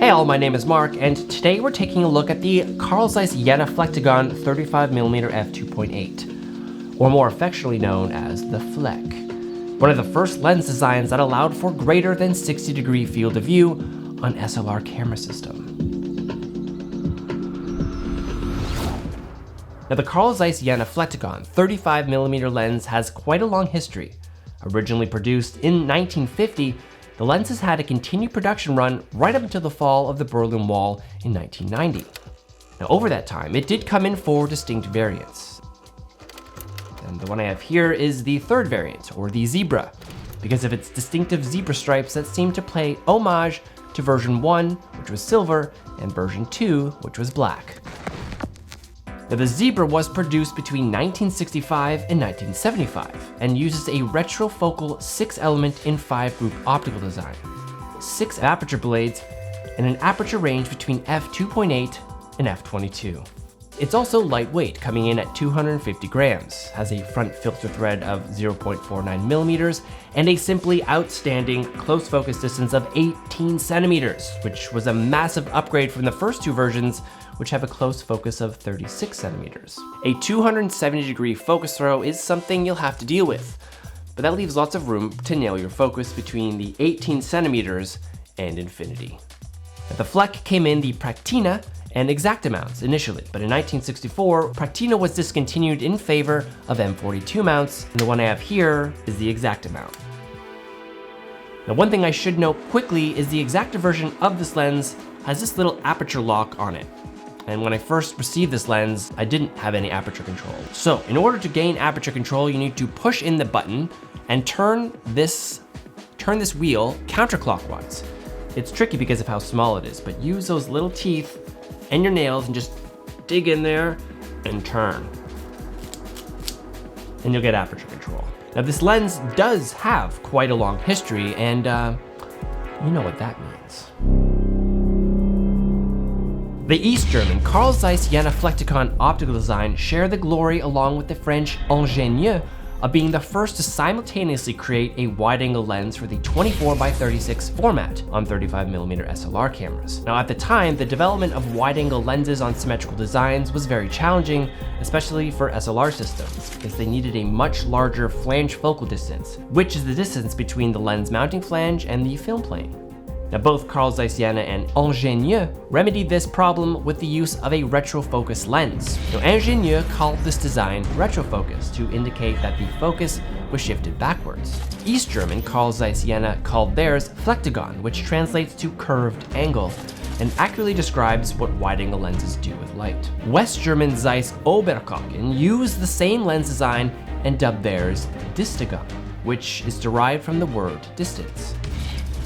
Hi all, my name is Mark, and today we're taking a look at the Carl Zeiss Jena Flektogon 35mm f2.8, or more affectionately known as the FLEK, one of the first lens designs that allowed for greater than 60-degree field of view on SLR camera system. Now the Carl Zeiss Jena Flektogon 35mm lens has quite a long history. Originally produced in 1950, the lens has had a continued production run right up until the fall of the Berlin Wall in 1990. Now over that time, it did come in 4 distinct variants. And the one I have here is the third variant, or the Zebra, because of its distinctive zebra stripes that seem to pay homage to version 1, which was silver, and version 2, which was black. Now the Zebra was produced between 1965 and 1975 and uses a retrofocal 6-element in 5-group optical design, 6 aperture blades, and an aperture range between f2.8 and f22. It's also lightweight, coming in at 250 grams, has a front filter thread of 0.49 millimeters, and a simply outstanding close focus distance of 18 centimeters, which was a massive upgrade from the first 2 versions, which have a close focus of 36 centimeters. A 270-degree focus throw is something you'll have to deal with, but that leaves lots of room to nail your focus between the 18 centimeters and infinity. The FLEK came in the Praktina and Exacta mounts initially, but in 1964, Praktina was discontinued in favor of M42 mounts, and the one I have here is the Exacta mount. Now one thing I should note quickly is the Exacta version of this lens has this little aperture lock on it. And when I first received this lens, I didn't have any aperture control. So in order to gain aperture control, you need to push in the button and turn this wheel counterclockwise. It's tricky because of how small it is, but use those little teeth and your nails and just dig in there and turn. And you'll get aperture control. Now this lens does have quite a long history, and you know what that means. The East German Carl Zeiss Jena Flektogon optical design share the glory along with the French ingénieux of being the first to simultaneously create a wide-angle lens for the 24x36 format on 35mm SLR cameras. Now at the time, the development of wide-angle lenses on symmetrical designs was very challenging, especially for SLR systems, because they needed a much larger flange focal distance, which is the distance between the lens mounting flange and the film plane. Now both Carl Zeiss Jena and ingénieux remedied this problem with the use of a retrofocus lens. Now ingénieux called this design retrofocus to indicate that the focus was shifted backwards. East German Carl Zeiss Jena called theirs Flektogon, which translates to curved angle, and accurately describes what wide-angle lenses do with light. West German Zeiss Oberkochen used the same lens design and dubbed theirs Distagon, which is derived from the word distance.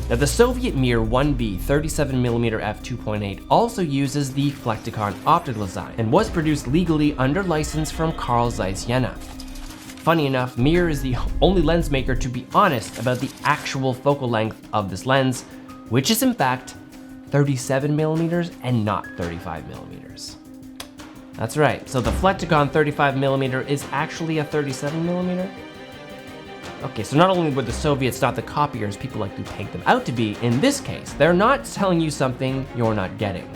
Now the Soviet Mir 1B 37mm f2.8 also uses the Flektogon optical design and was produced legally under license from Carl Zeiss Jena. Funny enough, Mir is the only lens maker to be honest about the actual focal length of this lens, which is in fact 37mm and not 35mm. That's right, so the Flektogon 35mm is actually a 37mm? Okay, so not only were the Soviets not the copiers people like to paint them out to be, in this case, they're not telling you something you're not getting.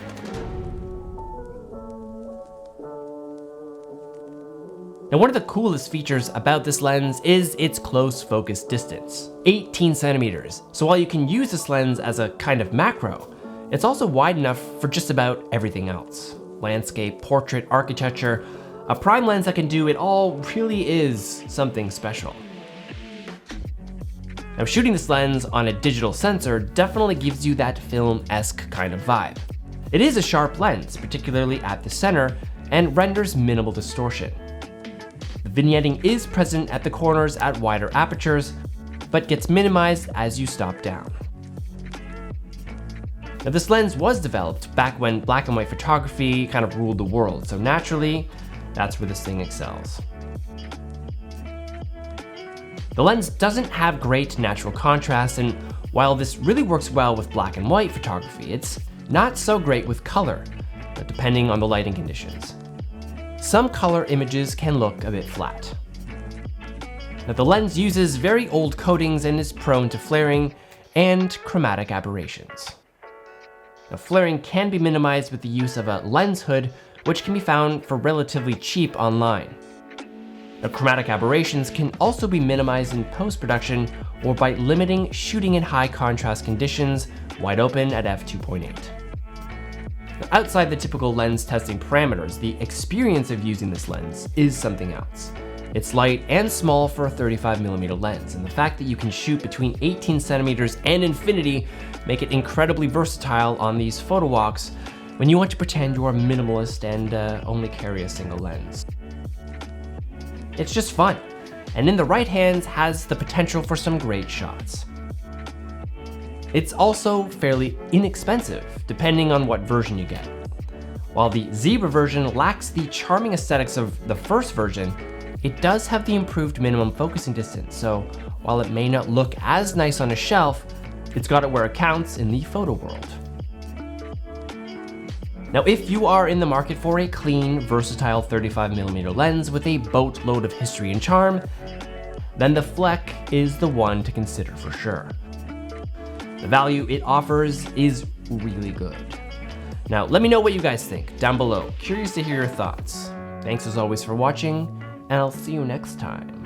Now one of the coolest features about this lens is its close focus distance, 18 centimeters. So while you can use this lens as a kind of macro, it's also wide enough for just about everything else. Landscape, portrait, architecture, a prime lens that can do it all really is something special. Now shooting this lens on a digital sensor definitely gives you that film-esque kind of vibe. It is a sharp lens, particularly at the center, and renders minimal distortion. The vignetting is present at the corners at wider apertures, but gets minimized as you stop down. Now this lens was developed back when black and white photography kind of ruled the world, so naturally, that's where this thing excels. The lens doesn't have great natural contrast, and while this really works well with black and white photography, it's not so great with color, depending on the lighting conditions. Some color images can look a bit flat. Now the lens uses very old coatings and is prone to flaring and chromatic aberrations. Now, flaring can be minimized with the use of a lens hood, which can be found for relatively cheap online. Now, chromatic aberrations can also be minimized in post-production or by limiting shooting in high contrast conditions, wide open at f2.8. Now, outside the typical lens testing parameters, the experience of using this lens is something else. It's light and small for a 35mm lens, and the fact that you can shoot between 18 centimeters and infinity make it incredibly versatile on these photo walks when you want to pretend you are minimalist and only carry a single lens. It's just fun, and in the right hands has the potential for some great shots. It's also fairly inexpensive, depending on what version you get. While the Zebra version lacks the charming aesthetics of the first version, it does have the improved minimum focusing distance, so while it may not look as nice on a shelf, it's got it where it counts in the photo world. Now, if you are in the market for a clean, versatile 35mm lens with a boatload of history and charm, then the FLEK is the one to consider for sure. The value it offers is really good. Now, let me know what you guys think down below. Curious to hear your thoughts. Thanks as always for watching, and I'll see you next time.